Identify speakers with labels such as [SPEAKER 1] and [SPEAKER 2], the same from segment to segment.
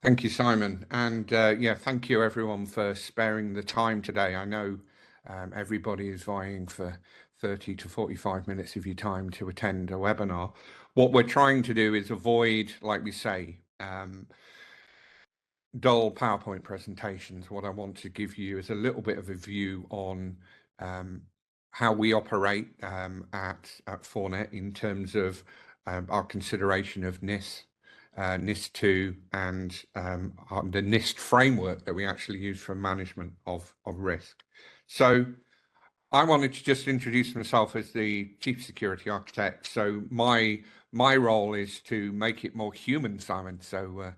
[SPEAKER 1] Thank you, Simon. And yeah, thank you everyone for sparing the time today. I know everybody is vying for 30 to 45 minutes of your time to attend a webinar. What we're trying to do is avoid, like we say, dull PowerPoint presentations. What I want to give you is a little bit of a view on how we operate at Fornet in terms of our consideration of NIS2 and the NIST framework that we actually use for management of risk. So I wanted to just introduce myself as the Chief Security Architect. So my role is to make it more human, Simon. So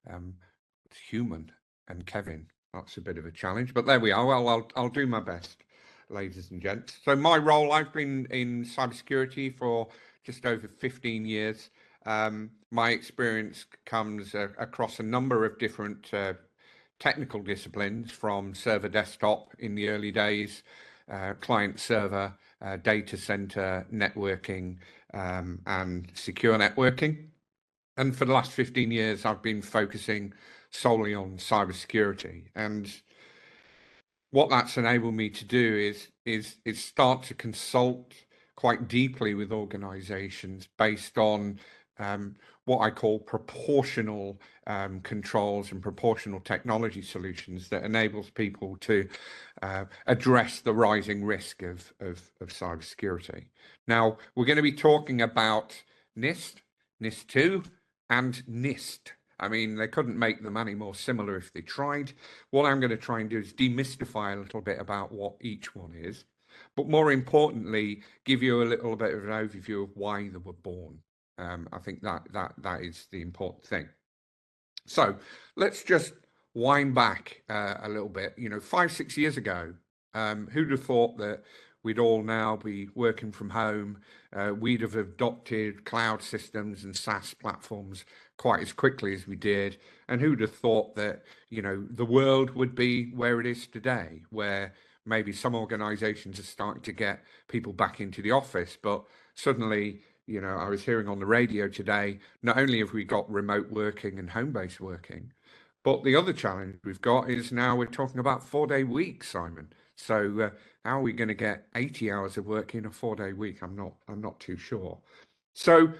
[SPEAKER 1] it's human and Kevin. That's a bit of a challenge, but there we are. Well, I'll do my best, ladies and gents. So my role, I've been in cybersecurity for just over 15 years. My experience comes across a number of different technical disciplines, from server desktop in the early days, client server, data center, networking, and secure networking. And for the last 15 years, I've been focusing solely on cybersecurity. And what that's enabled me to do is start to consult quite deeply with organizations based on what I call proportional controls and proportional technology solutions that enables people to address the rising risk of cybersecurity. Now, we're going to be talking about NIST, NIS2, and NIST. I mean, they couldn't make them any more similar if they tried. What I'm going to try and do is demystify a little bit about what each one is, but more importantly, give you a little bit of an overview of why they were born. I think that is the important thing. So let's just wind back a little bit. 5-6 years ago, who'd have thought that we'd all now be working from home? We'd have adopted cloud systems and SaaS platforms quite as quickly as we did. And who'd have thought that, the world would be where it is today, where maybe some organizations are starting to get people back into the office, but suddenly, I was hearing on the radio today, not only have we got remote working and home-based working, but the other challenge we've got is now we're talking about 4-day weeks, Simon. So how are we going to get 80 hours of work in a 4-day week? I'm not too sure. So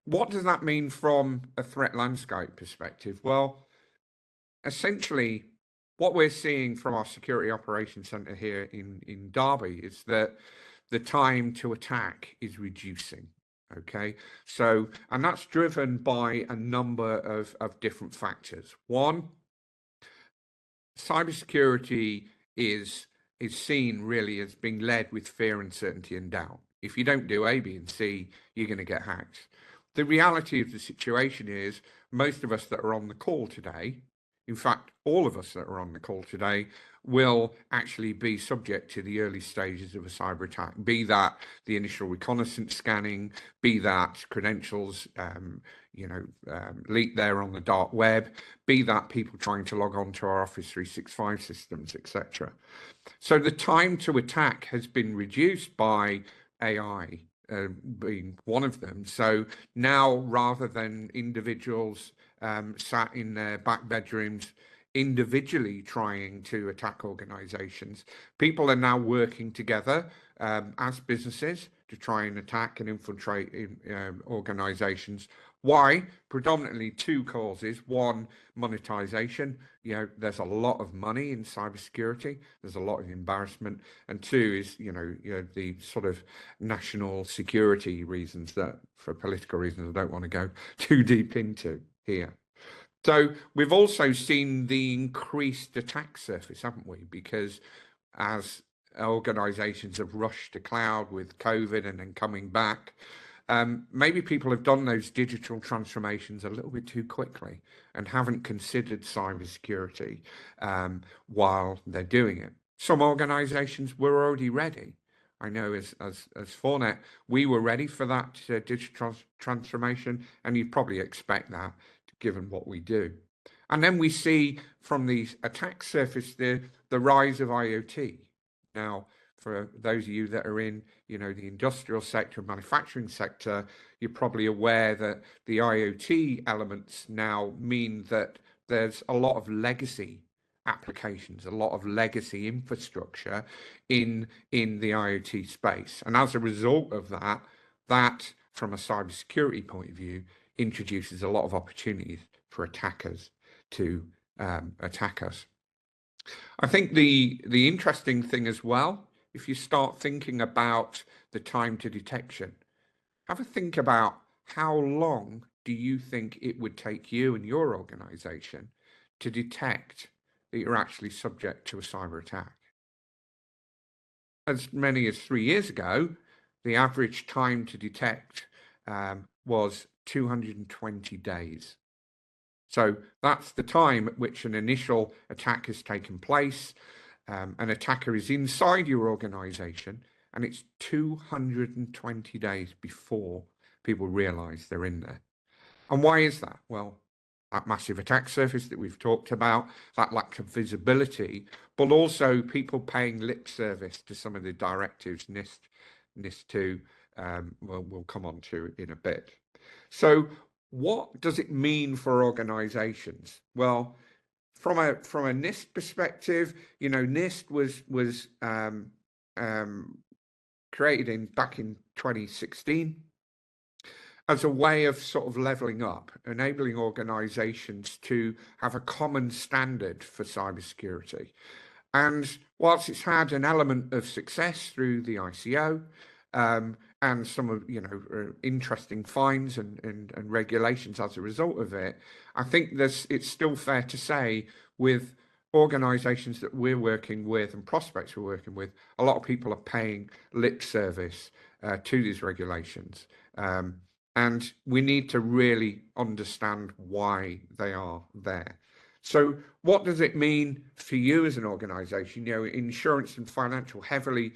[SPEAKER 1] what does that mean from a threat landscape perspective? Well, essentially, what we're seeing from our Security Operations Center here in Derby is that the time to attack is reducing. Okay, so, and that's driven by a number of different factors. One, cybersecurity is seen really as being led with fear, uncertainty, and doubt. If you don't do A, B, and C, you're going to get hacked. The reality of the situation is most of us that are on the call today, in fact, all of us that are on the call today, will actually be subject to the early stages of a cyber attack, be that the initial reconnaissance scanning, be that credentials leak there on the dark web, be that people trying to log on to our Office 365 systems, etc. So the time to attack has been reduced by AI being one of them. So now, rather than individuals sat in their back bedrooms individually trying to attack organizations, people are now working together as businesses to try and attack and infiltrate organizations. Why? Predominantly two causes. One, monetization. There's a lot of money in cybersecurity. There's a lot of embarrassment. And two is, the sort of national security reasons that, for political reasons, I don't want to go too deep into here. So we've also seen the increased attack surface, haven't we? Because as organizations have rushed to cloud with COVID and then coming back, maybe people have done those digital transformations a little bit too quickly and haven't considered cybersecurity while they're doing it. Some organizations were already ready. I know as Fornet, we were ready for that digital transformation, and you'd probably expect that given what we do. And then we see from the attack surface the rise of IoT. Now, for those of you that are in, the industrial sector, manufacturing sector, you're probably aware that the IoT elements now mean that there's a lot of legacy applications, a lot of legacy infrastructure in the IoT space. And as a result of that from a cybersecurity point of view introduces a lot of opportunities for attackers to attack us. I think the interesting thing as well, if you start thinking about the time to detection, have a think about how long do you think it would take you and your organization to detect that you're actually subject to a cyber attack? As many as 3 years ago, the average time to detect was 220 days. So that's the time at which an initial attack has taken place. An attacker is inside your organization, and it's 220 days before people realize they're in there. And why is that? Well, that massive attack surface that we've talked about, that lack of visibility, but also people paying lip service to some of the directives NIST2 we'll come on to in a bit. So what does it mean for organizations? Well, from a NIST perspective, you know, NIST was created back in 2016 as a way of sort of leveling up, enabling organizations to have a common standard for cybersecurity. And whilst it's had an element of success through the ICO and some of, you know, interesting fines and regulations as a result of it, I think it's still fair to say with organizations that we're working with and prospects we're working with, a lot of people are paying lip service to these regulations. And we need to really understand why they are there. So what does it mean for you as an organization? You know, insurance and financial heavily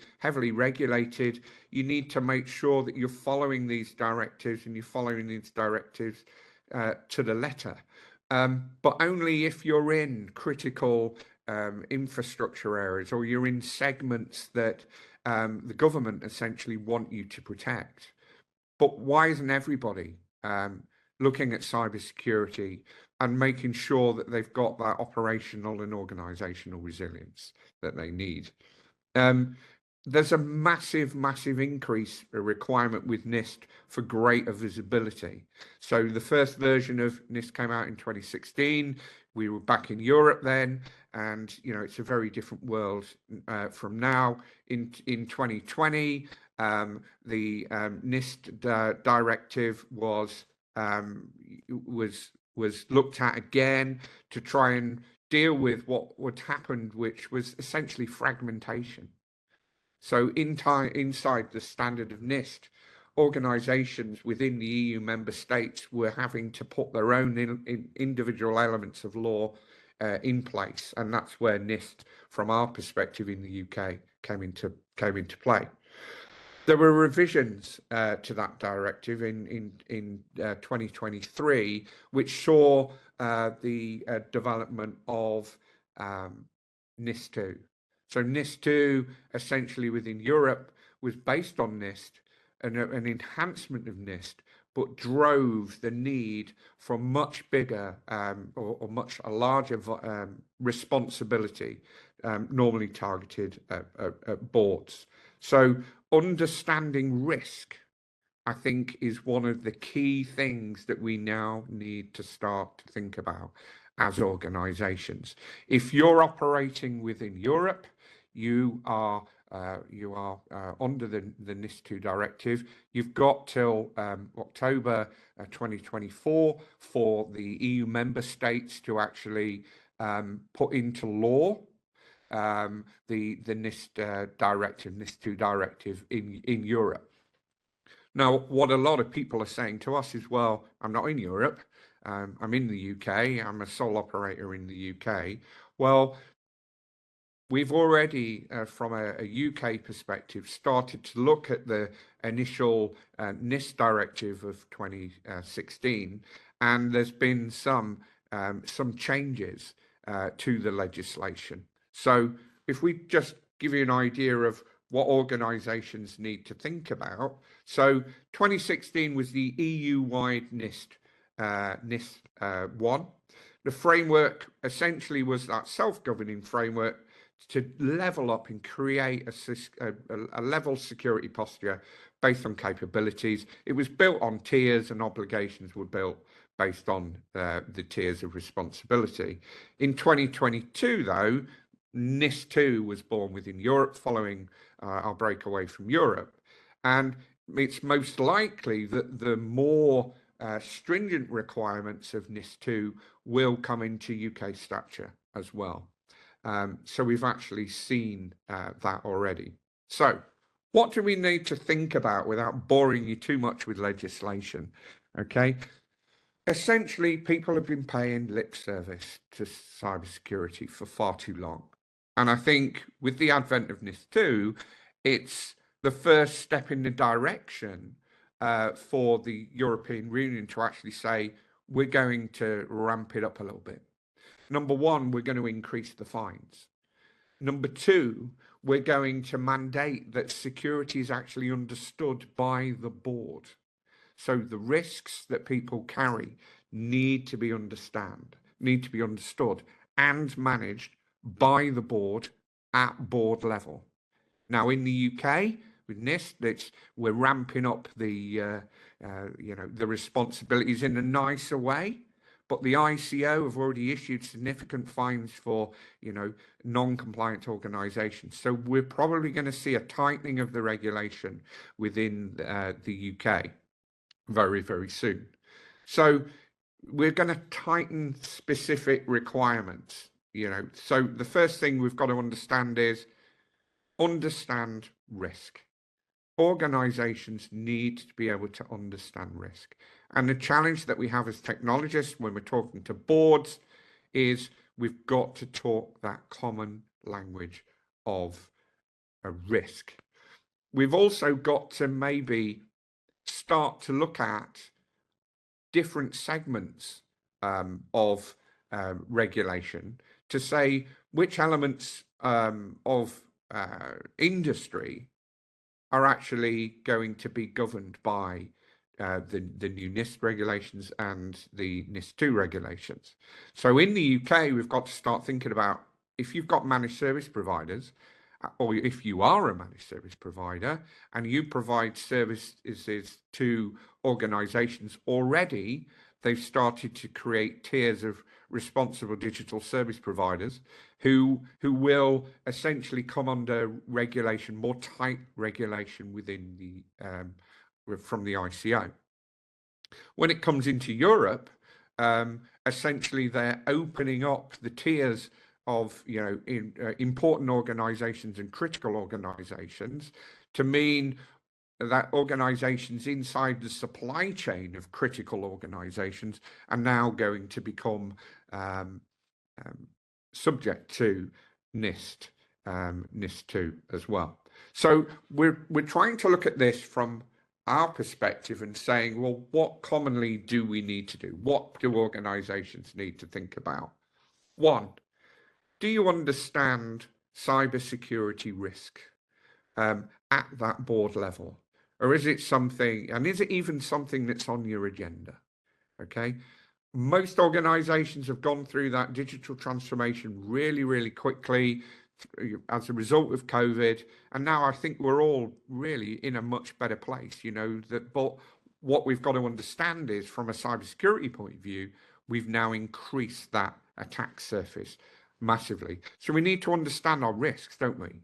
[SPEAKER 1] regulated. You need to make sure that you're following these directives and you're following these directives to the letter. But only if you're in critical infrastructure areas or you're in segments that the government essentially want you to protect. But why isn't everybody looking at cybersecurity and making sure that they've got that operational and organizational resilience that they need? There's a massive increase, a requirement with NIST for greater visibility. So the first version of NIST came out in 2016. We were back in Europe then, and you know it's a very different world from now. In 2020, the NIST directive was looked at again to try and deal with what happened, which was essentially fragmentation. So inside the standard of NIST, organizations within the EU member states were having to put their own individual elements of law in place, and that's where NIST, from our perspective in the UK, came into play. There were revisions to that directive in 2023, which saw the development of NIS2. So NIS2, essentially within Europe, was based on NIST, an enhancement of NIST, but drove the need for much bigger or much larger responsibility, normally targeted at boards. So understanding risk, I think, is one of the key things that we now need to start to think about as organizations. If you're operating within Europe, you are under the NIS2 directive. You've got till October 2024 for the EU member states to actually put into law the NIST directive, NIS2 directive in Europe. Now, what a lot of people are saying to us is, well, I'm not in Europe. I'm in the UK. I'm a sole operator in the UK. Well, we've already, from a UK perspective, started to look at the initial NIST directive of 2016, and there's been some changes to the legislation. So if we just give you an idea of what organizations need to think about. So 2016 was the EU-wide NIST 1. The framework essentially was that self-governing framework to level up and create a level security posture based on capabilities. It was built on tiers, and obligations were built based on the tiers of responsibility. In 2022, though, NIS2 was born within Europe following our breakaway from Europe. And it's most likely that the more stringent requirements of NIS2 will come into UK stature as well. So we've actually seen that already. So what do we need to think about without boring you too much with legislation? Okay. Essentially, people have been paying lip service to cybersecurity for far too long. And I think with the advent of NIS2, it's the first step in the direction for the European Union to actually say, we're going to ramp it up a little bit. Number one, we're going to increase the fines. Number two, we're going to mandate that security is actually understood by the board. So the risks that people carry need to be understood and managed by the board at board level. Now, in the UK, with NIST, we're ramping up the responsibilities in a nicer way. But the ICO have already issued significant fines for, non-compliant organisations. So we're probably going to see a tightening of the regulation within the UK very, very soon. So we're going to tighten specific requirements. So the first thing we've got to understand is understand risk. Organizations need to be able to understand risk. And the challenge that we have as technologists when we're talking to boards is we've got to talk that common language of a risk. We've also got to maybe start to look at different segments of regulation to say which elements of industry are actually going to be governed by the new NIST regulations and the NIS2 regulations. So in the UK, we've got to start thinking about if you've got managed service providers, or if you are a managed service provider and you provide services to organizations already, they've started to create tiers of responsible digital service providers who will essentially come under regulation, more tight regulation within the from the ICO. When it comes into Europe, essentially they're opening up the tiers of important organizations and critical organizations to mean that organizations inside the supply chain of critical organizations are now going to become subject to NIS2 as well. So we're trying to look at this from our perspective and saying, well, what commonly do we need to do? What do organizations need to think about? One, do you understand cybersecurity risk at that board level? Or is it something, and is it even something that's on your agenda? Okay. Most organizations have gone through that digital transformation really, really quickly as a result of COVID. And now I think we're all really in a much better place, but what we've got to understand is from a cybersecurity point of view, we've now increased that attack surface massively. So we need to understand our risks, don't we?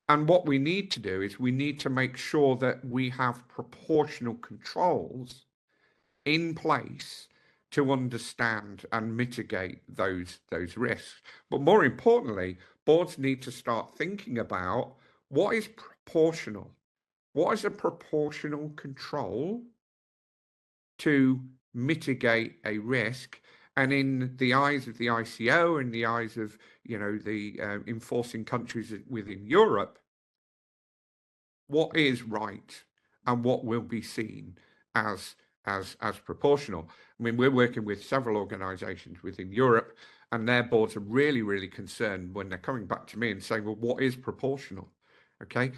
[SPEAKER 1] And what we need to do is we need to make sure that we have proportional controls in place to understand and mitigate those risks. But more importantly, boards need to start thinking about what is proportional. What is a proportional control to mitigate a risk? And in the eyes of the ICO, in the eyes of the enforcing countries within Europe, what is right and what will be seen as proportional? I mean, we're working with several organizations within Europe, and their boards are really, really concerned when they're coming back to me and saying, well, what is proportional? Okay,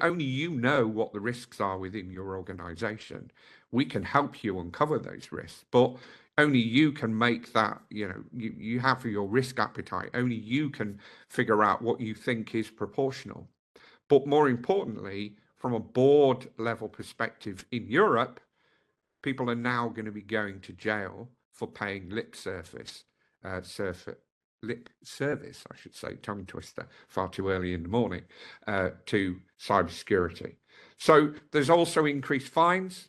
[SPEAKER 1] only you know what the risks are within your organization. We can help you uncover those risks, but only you can make that, you have your risk appetite. Only you can figure out what you think is proportional. But more importantly, from a board level perspective in Europe, people are now going to be going to jail for paying lip service, I should say, tongue twister, far too early in the morning, to cybersecurity. So there's also increased fines.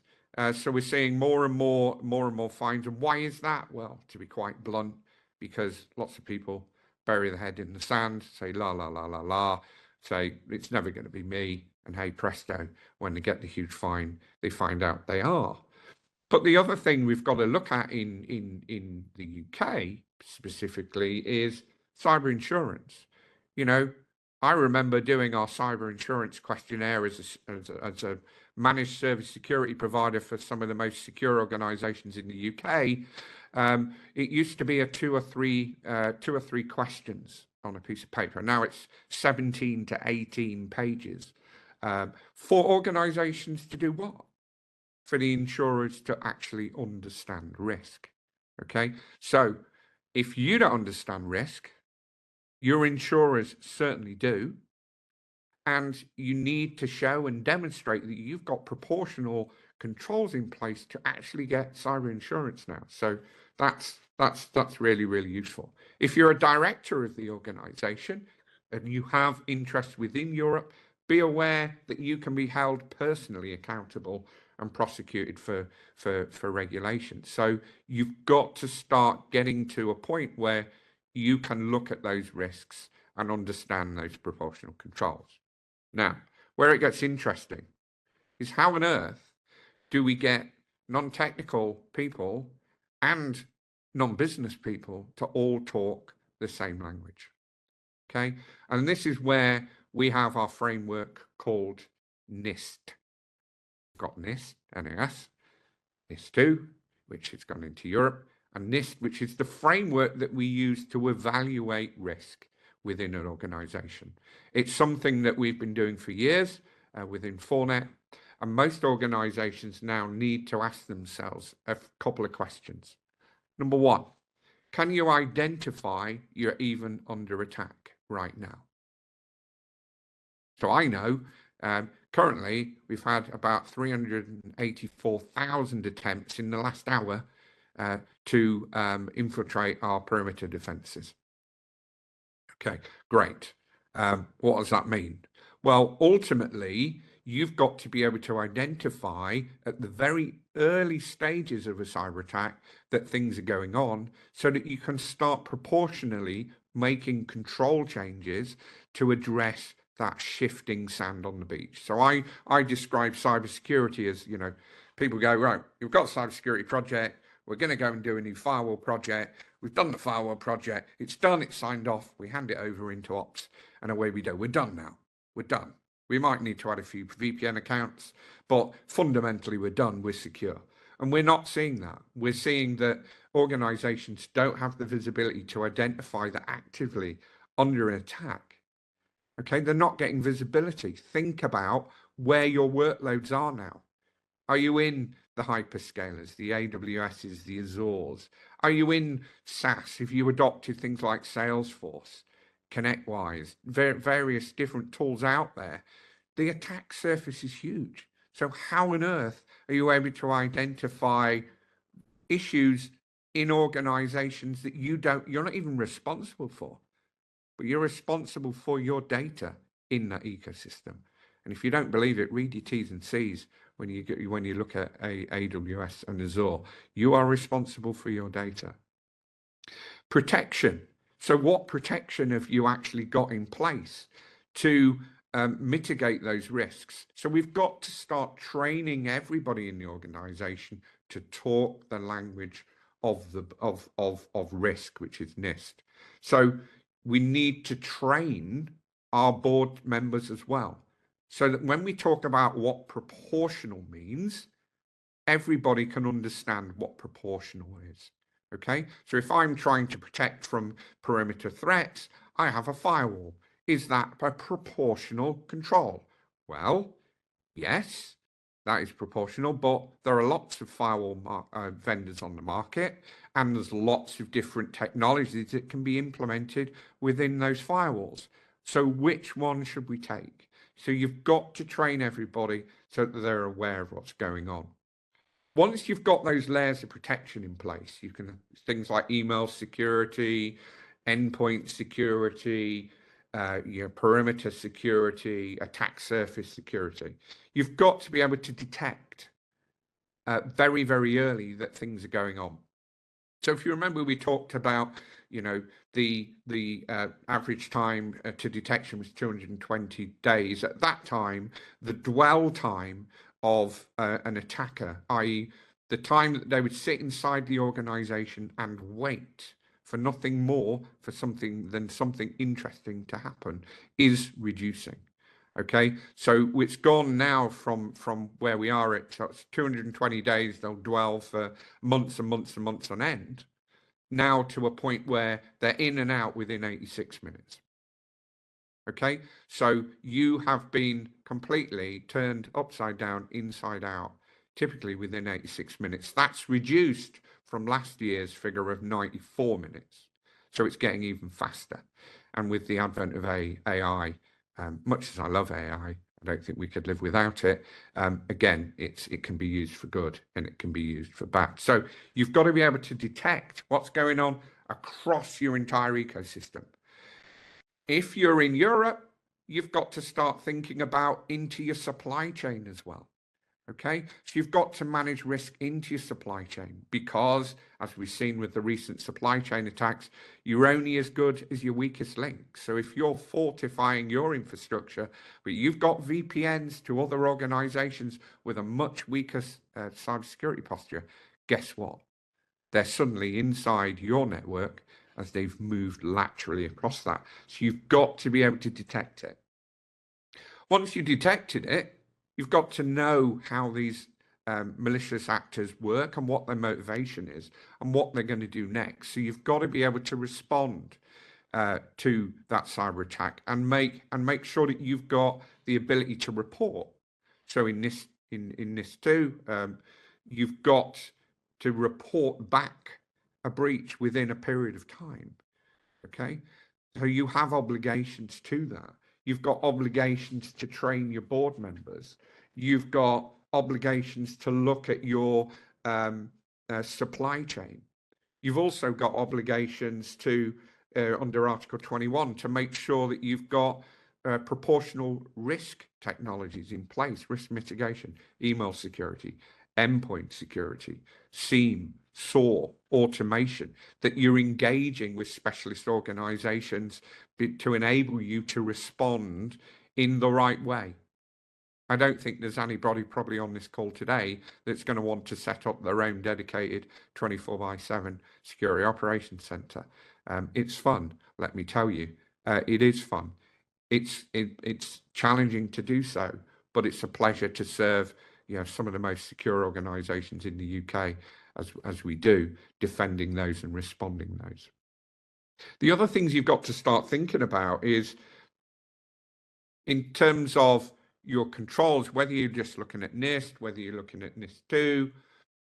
[SPEAKER 1] So we're seeing more and more fines. And why is that? Well, to be quite blunt, because lots of people bury their head in the sand, say la la la la la, say it's never going to be me, and hey presto, when they get the huge fine, they find out they are. But the other thing we've got to look at in the UK specifically is cyber insurance. I remember doing our cyber insurance questionnaire as a managed service security provider for some of the most secure organisations in the UK. It used to be a two or three questions on a piece of paper. Now it's 17 to 18 pages for organisations to do what? For the insurers to actually understand risk. Okay, so if you don't understand risk, your insurers certainly do, and you need to show and demonstrate that you've got proportional controls in place to actually get cyber insurance now. So that's really, really useful. If you're a director of the organization and you have interests within Europe, be aware that you can be held personally accountable and prosecuted for regulation. So you've got to start getting to a point where you can look at those risks and understand those proportional controls. Now, where it gets interesting is how on earth do we get non-technical people and non-business people to all talk the same language? Okay, and this is where we have our framework called NIST. We've got NIST, NIS, NIS2, which has gone into Europe, and NIST, which is the framework that we use to evaluate risk within an organization. It's something that we've been doing for years within 4net, and most organizations now need to ask themselves a couple of questions. Number one, can you identify you're even under attack right now? So I know currently we've had about 384,000 attempts in the last hour to infiltrate our perimeter defenses. Okay, great. What does that mean? Well, ultimately, you've got to be able to identify at the very early stages of a cyber attack that things are going on so that you can start proportionally making control changes to address that shifting sand on the beach. So I describe cybersecurity as, people go, right, you've got a cybersecurity project, we're going to go and do a new firewall project. We've done the firewall project. It's done. It's signed off. We hand it over into ops, and away we go. We're done now. We're done. We might need to add a few VPN accounts, but fundamentally we're done. We're secure. And we're not seeing that. We're seeing that organizations don't have the visibility to identify that actively under an attack. Okay, they're not getting visibility. Think about where your workloads are now. Are you in the hyperscalers, the AWSs, the Azures? Are you in SaaS? If you adopted things like Salesforce, ConnectWise, various different tools out there, the attack surface is huge. So how on earth are you able to identify issues in organizations that you're not even responsible for, but you're responsible for your data in that ecosystem? And if you don't believe it, read your T's and C's when you look at AWS and Azure. You are responsible for your data. Protection. So what protection have you actually got in place to mitigate those risks? So we've got to start training everybody in the organization to talk the language of risk, which is NIST. So we need to train our board members as well, so that when we talk about what proportional means, everybody can understand what proportional is. Okay, so if I'm trying to protect from perimeter threats, I have a firewall. is that a proportional control? Well, yes, that is proportional, but there are lots of firewall vendors on the market, and there's lots of different technologies that can be implemented within those firewalls. So which one should we take? So you've got to train everybody so that they're aware of what's going on. Once you've got those layers of protection in place, you can things like email security, endpoint security, perimeter security, attack surface security. You've got to be able to detect very, very early that things are going on. So if you remember, we talked about, the average time to detection was 220 days. At that time, the dwell time of an attacker, i.e., the time that they would sit inside the organization and wait for nothing more for something than something interesting to happen, is reducing. Okay, so it's gone now from where we are at 220 days. They'll dwell for months and months and months on end, now to a point where they're in and out within 86 minutes. Okay, so you have been completely turned upside down, inside out, typically within 86 minutes. That's reduced from last year's figure of 94 minutes. So it's getting even faster. And with the advent of AI, much as I love AI, I don't think we could live without it. Again, it can be used for good and it can be used for bad. So you've got to be able to detect what's going on across your entire ecosystem. If you're in Europe, you've got to start thinking about into your supply chain as well. Okay, so you've got to manage risk into your supply chain, because as we've seen with the recent supply chain attacks, you're only as good as your weakest link. So if you're fortifying your infrastructure, but you've got VPNs to other organizations with a much weaker cybersecurity posture, guess what? They're suddenly inside your network as they've moved laterally across that. So you've got to be able to detect it. Once you detected it, you've got to know how these malicious actors work and what their motivation is and what they're going to do next. So you've got to be able to respond to that cyber attack and make sure that you've got the ability to report. So in NISNIS2, you've got to report back a breach within a period of time. Okay, so you have obligations to that. You've got obligations to train your board members. You've got obligations to look at your supply chain. You've also got obligations to, under Article 21, to make sure that you've got proportional risk technologies in place, risk mitigation, email security, endpoint security, SIEM, SOAR, automation, that you're engaging with specialist organizations to enable you to respond in the right way. I don't think there's anybody probably on this call today that's going to want to set up their own dedicated 24/7 security operations center. It's fun, let me tell you. It is fun. It's challenging to do so, but it's a pleasure to serve some of the most secure organizations in the UK as we do, defending those and responding those. The other things you've got to start thinking about is, in terms of your controls, whether you're just looking at NIST, whether you're looking at NIST2,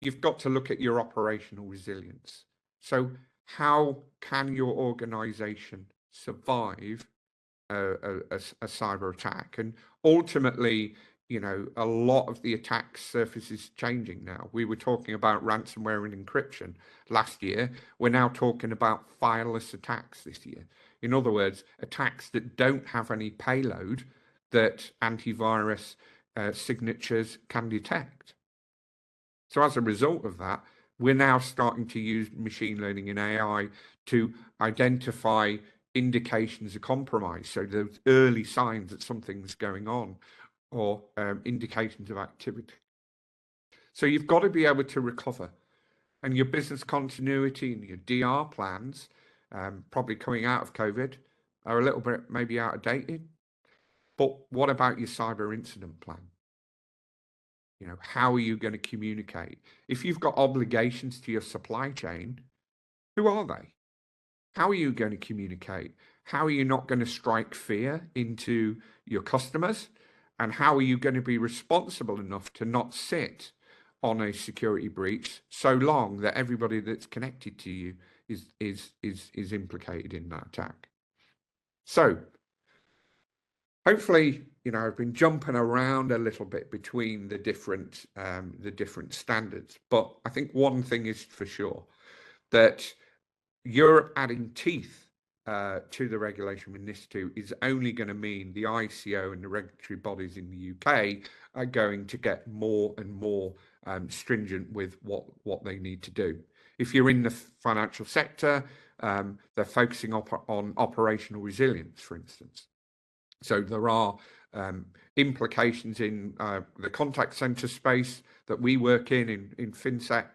[SPEAKER 1] you've got to look at your operational resilience. So how can your organization survive a cyber attack? And ultimately, a lot of the attack surface is changing now. We were talking about ransomware and encryption last year. We're now talking about fileless attacks this year. In other words, attacks that don't have any payload that antivirus signatures can detect. So as a result of that, we're now starting to use machine learning and AI to identify indications of compromise. So those early signs that something's going on, or indications of activity. So you've got to be able to recover. And your business continuity and your DR plans, probably coming out of COVID, are a little bit maybe outdated. But what about your cyber incident plan? How are you going to communicate? If you've got obligations to your supply chain, who are they? how are you going to communicate? How are you not going to strike fear into your customers? And how are you going to be responsible enough to not sit on a security breach so long that everybody that's connected to you is implicated in that attack? So hopefully, I've been jumping around a little bit between the different standards, but I think one thing is for sure, that Europe adding teeth to the regulation with NIS2 is only going to mean the ICO and the regulatory bodies in the UK are going to get more and more stringent with what they need to do. If you're in the financial sector, they're focusing on operational resilience, for instance. So there are implications in the contact center space that we work in FinSec,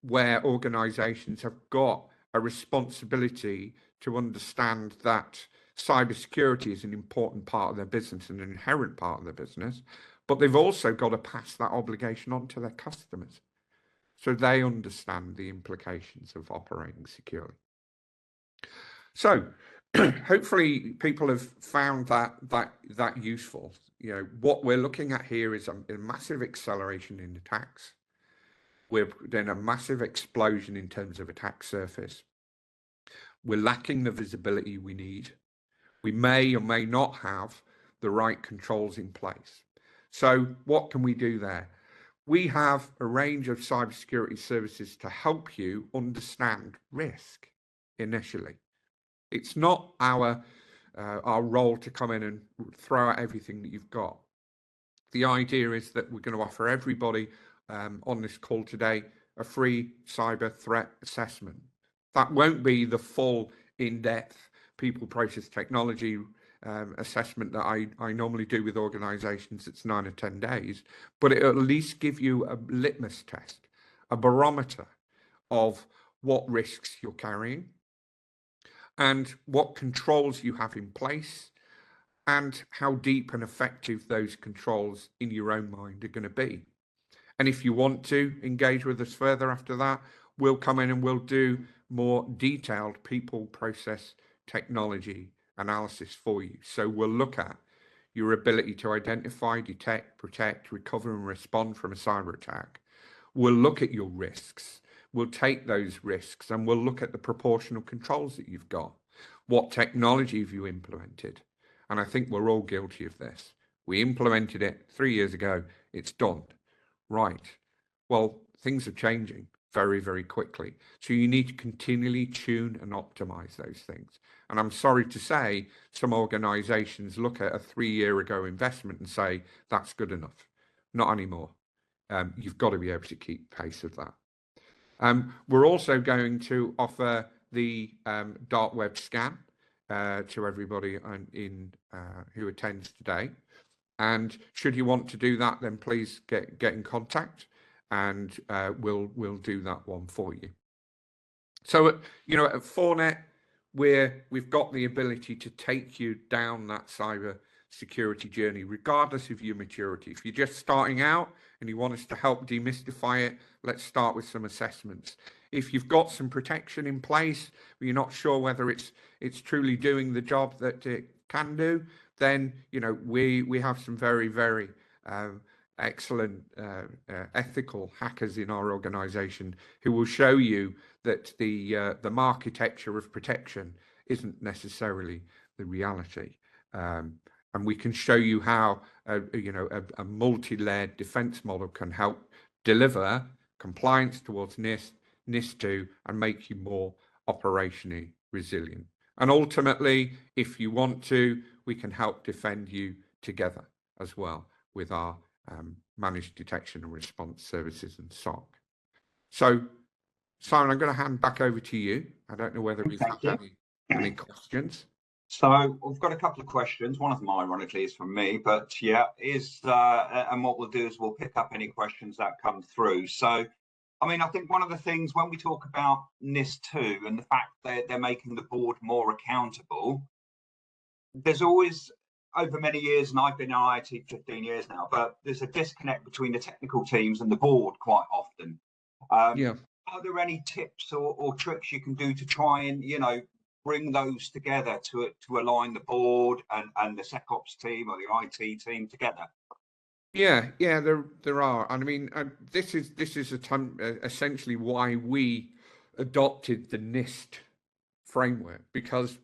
[SPEAKER 1] where organizations have got a responsibility to understand that cybersecurity is an important part of their business, an inherent part of their business, but they've also got to pass that obligation on to their customers so they understand the implications of operating securely. So hopefully people have found that useful. What we're looking at here is a massive acceleration in attacks. We're then a massive explosion in terms of attack surface. We're lacking the visibility we need. We may or may not have the right controls in place. So what can we do there? We have a range of cybersecurity services to help you understand risk initially. It's not our role to come in and throw out everything that you've got. The idea is that we're going to offer everybody on this call today a free cyber threat assessment. That won't be the full in-depth people, process, technology assessment that I normally do with organizations. It's 9 or 10 days, but it'll at least give you a litmus test, a barometer of what risks you're carrying and what controls you have in place and how deep and effective those controls in your own mind are going to be. And if you want to engage with us further after that, we'll come in and we'll do more detailed people, process, technology analysis for you. So we'll look at your ability to identify, detect, protect, recover, and respond from a cyber attack. We'll look at your risks. We'll take those risks and we'll look at the proportional controls that you've got. What technology have you implemented? And I think we're all guilty of this. We implemented it 3 years ago. It's done. Right. Well, things are changing very, very quickly. So you need to continually tune and optimize those things. And I'm sorry to say, some organizations look at a 3 year ago investment and say, that's good enough. Not anymore. You've got to be able to keep pace of that. We're also going to offer the dark web scan to everybody who attends today. And should you want to do that, then please get in contact, and we'll do that one for you. So at 4net, we've got the ability to take you down that cyber security journey, regardless of your maturity. If you're just starting out and you want us to help demystify it, let's start with some assessments. If you've got some protection in place, but you're not sure whether it's truly doing the job that it can do, then we have some very, very excellent ethical hackers in our organization who will show you that the architecture of protection isn't necessarily the reality. And we can show you how a multi-layered defense model can help deliver compliance towards NIS2 and make you more operationally resilient. And ultimately, if you want to, we can help defend you together as well with our managed detection and response services and SOC. So, Simon, I'm going to hand back over to you. I don't know whether we've had any questions.
[SPEAKER 2] So we've got a couple of questions. One of them, ironically, is from me, but yeah, and what we'll do is we'll pick up any questions that come through. So, I mean, I think one of the things when we talk about NIS2 and the fact that they're making the board more accountable, there's always, over many years, and I've been in IT 15 years now, but there's a disconnect between the technical teams and the board quite often.
[SPEAKER 1] Yeah.
[SPEAKER 2] are there any tips or tricks you can do to try and, you know, bring those together to align the board and the SecOps team or the IT team together?
[SPEAKER 1] Yeah, there are, and I mean, this is a time essentially why we adopted the NIST framework, because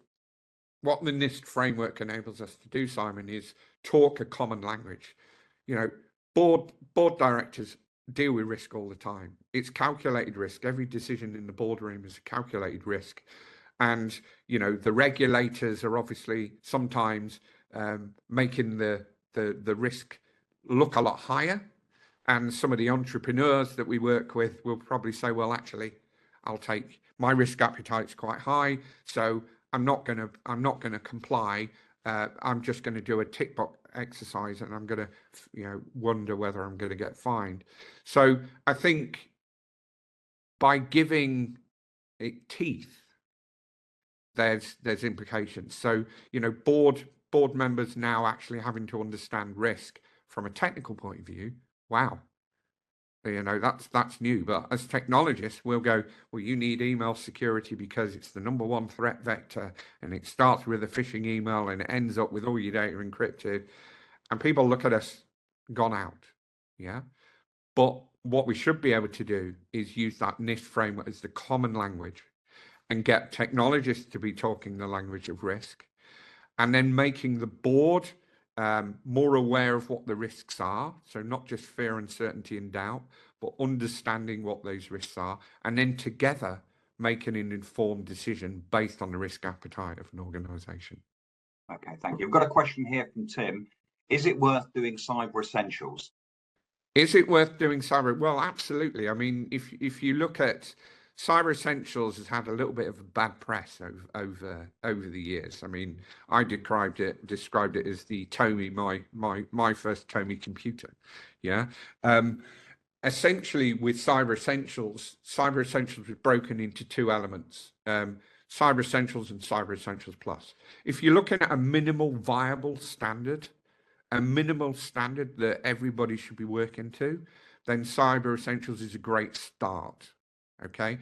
[SPEAKER 1] what the NIST framework enables us to do, Simon, is talk a common language. You know, board directors deal with risk all the time. It's calculated risk. Every decision in the boardroom is a calculated risk, and you know the regulators are obviously sometimes making the risk look a lot higher, and some of the entrepreneurs that we work with will probably say, well, actually, I'll take my risk appetite's quite high, so I'm not going to comply. I'm just going to do a tick box exercise, and I'm going to, you know, wonder whether I'm going to get fined. So I think by giving it teeth, there's implications. So, you know, board members now actually having to understand risk from a technical point of view. Wow. You know, that's new. But as technologists, we'll go, well, you need email security because it's the #1 threat vector, and it starts with a phishing email and it ends up with all your data encrypted. And people look at us gone out. Yeah. But what we should be able to do is use that NIST framework as the common language and get technologists to be talking the language of risk, and then making the board more aware of what the risks are. So not just fear, uncertainty, and doubt, but understanding what those risks are, and then together making an informed decision based on the risk appetite of an organization.
[SPEAKER 2] Okay, thank you. I've got a question here from Tim. Is it worth doing cyber essentials?
[SPEAKER 1] Is it worth doing cyber? Well, absolutely. I mean, if you look at Cyber Essentials, has had a little bit of a bad press over the years. I mean, I described it as the Tomy, my first Tomy computer. Yeah. Essentially, with Cyber Essentials was broken into two elements: Cyber Essentials and Cyber Essentials Plus. If you're looking at a minimal viable standard, a minimal standard that everybody should be working to, then Cyber Essentials is a great start. Okay.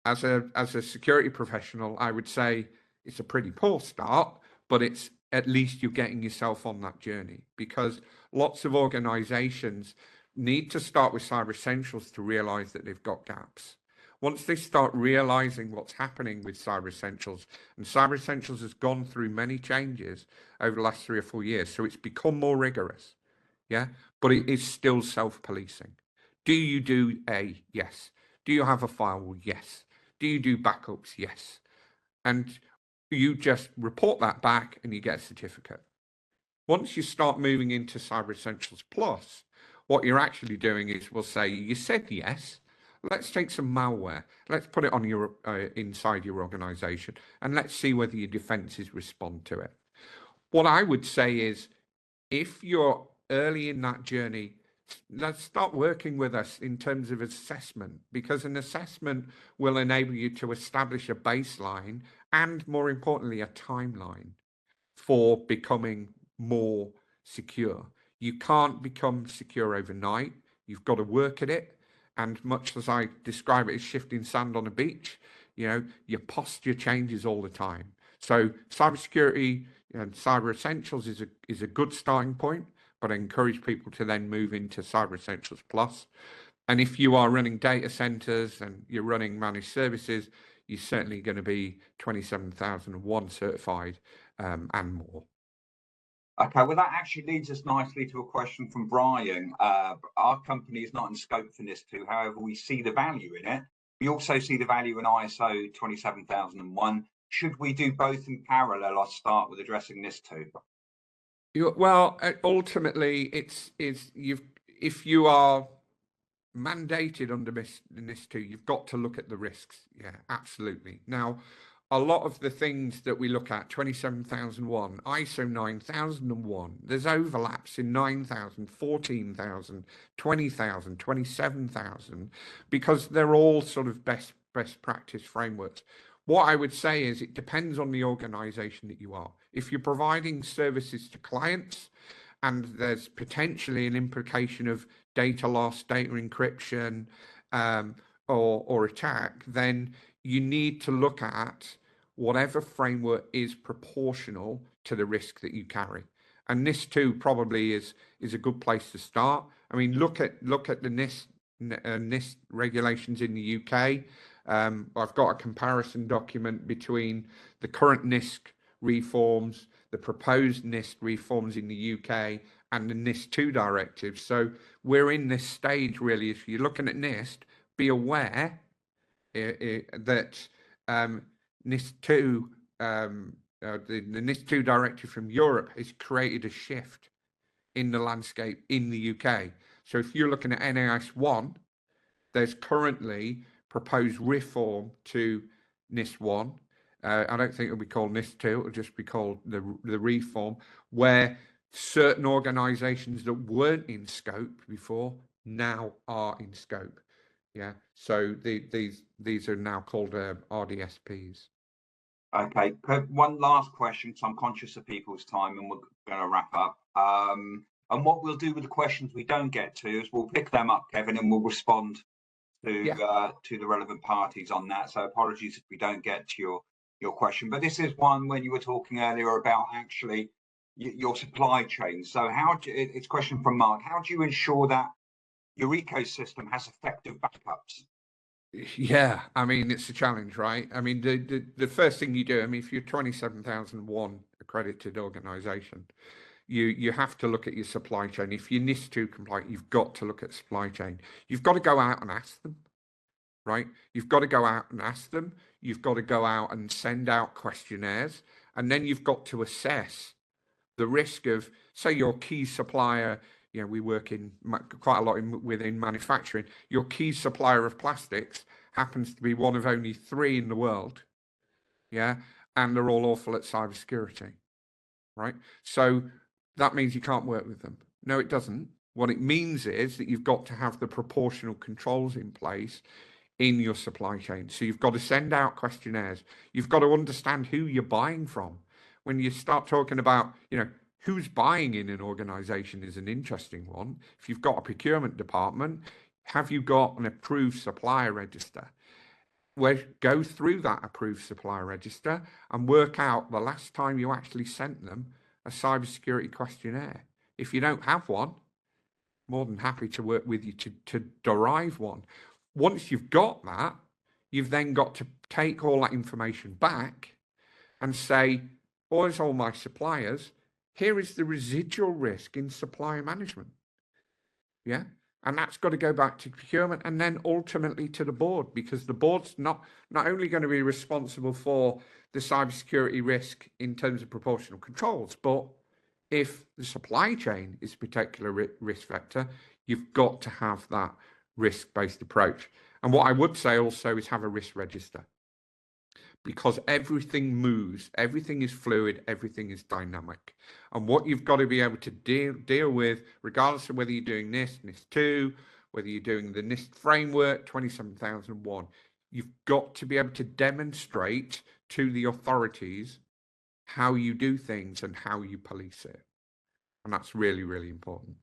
[SPEAKER 1] As a security professional, I would say it's a pretty poor start, but it's at least you're getting yourself on that journey, because lots of organizations need to start with Cyber Essentials to realize that they've got gaps. Once they start realizing what's happening with Cyber Essentials, and Cyber Essentials has gone through many changes over the last 3 or 4 years, so it's become more rigorous, yeah, but it is still self-policing. Do you do A? Yes. Do you have a firewall? Yes. Do you do backups? Yes. And you just report that back and you get a certificate. Once you start moving into Cyber Essentials Plus, what you're actually doing is, we'll say, you said yes, let's take some malware, let's put it on your inside your organization, and let's see whether your defenses respond to it. What I would say is, if you're early in that journey, let's start working with us in terms of assessment, because an assessment will enable you to establish a baseline and, more importantly, a timeline for becoming more secure. You can't become secure overnight. You've got to work at it. And much as I describe it as shifting sand on a beach, you know, your posture changes all the time. So cybersecurity and Cyber Essentials is a good starting point, but I encourage people to then move into Cyber Essentials Plus. And if you are running data centers and you're running managed services, you're certainly going to be 27001 certified and more.
[SPEAKER 2] Okay, well, that actually leads us nicely to a question from Brian. Our company is not in scope for NIST2, however, we see the value in it. We also see the value in ISO 27001. Should we do both in parallel? I'll start with addressing NIST2.
[SPEAKER 1] Well, ultimately, if you are mandated under NIST2, you've got to look at the risks. Yeah, absolutely. Now, a lot of the things that we look at, 27001, ISO 9001, there's overlaps in 9000, 14,000, 20,000, 27,000, because they're all sort of best practice frameworks. What I would say is it depends on the organization that you are. If you're providing services to clients and there's potentially an implication of data loss, data encryption, or attack, then you need to look at whatever framework is proportional to the risk that you carry. And NIS2 probably is a good place to start. I mean, look at the NIST regulations in the UK. I've got a comparison document between the current NIST reforms, the proposed NIST reforms in the UK, and the NIS2 directive. So we're in this stage, really. If you're looking at NIST, be aware that NIS2, the NIS2 directive from Europe has created a shift in the landscape in the UK. So if you're looking at NIS1, there's currently proposed reform to NIS1. I don't think it'll be called NIS2, it'll just be called the reform, where certain organizations that weren't in scope before now are in scope. Yeah, so these are now called RDSPs.
[SPEAKER 2] Okay, one last question, because I'm conscious of people's time and we're going to wrap up. And what we'll do with the questions we don't get to is we'll pick them up, Kevin, and we'll respond to the relevant parties on that. So apologies if we don't get to your question, but this is one when you were talking earlier about actually your supply chain. So it's a question from Mark. How do you ensure that your ecosystem has effective backups?
[SPEAKER 1] Yeah, I mean, it's a challenge, right? I mean, the first thing you do, I mean, if you're 27001 accredited organization, you have to look at your supply chain. If you're NIS2 compliant, you've got to look at supply chain. You've got to go out and ask them, right? You've got to go out and ask them. You've got to go out and send out questionnaires, and then you've got to assess the risk of, say, your key supplier. You know, we work in quite a lot within manufacturing. Your key supplier of plastics happens to be one of only 3 in the world, yeah, and they're all awful at cybersecurity, right? So that means you can't work with them. No, it doesn't. What it means is that you've got to have the proportional controls in place in your supply chain. So you've got to send out questionnaires. You've got to understand who you're buying from. When you start talking about, you know, who's buying in an organization is an interesting one. If you've got a procurement department, have you got an approved supplier register? Go through that approved supplier register and work out the last time you actually sent them a cybersecurity questionnaire. If you don't have one, more than happy to work with you to derive one. Once you've got that, you've then got to take all that information back and say, boys, all my suppliers, here is the residual risk in supplier management. Yeah. And that's got to go back to procurement and then ultimately to the board, because the board's not only going to be responsible for the cybersecurity risk in terms of proportional controls, but if the supply chain is a particular risk vector, you've got to have that risk-based approach. And what I would say also is have a risk register, because everything moves, everything is fluid, everything is dynamic. And what you've got to be able to deal with, regardless of whether you're doing NIS2, whether you're doing the NIST framework, 27001, you've got to be able to demonstrate to the authorities how you do things and how you police it. And that's really, really important.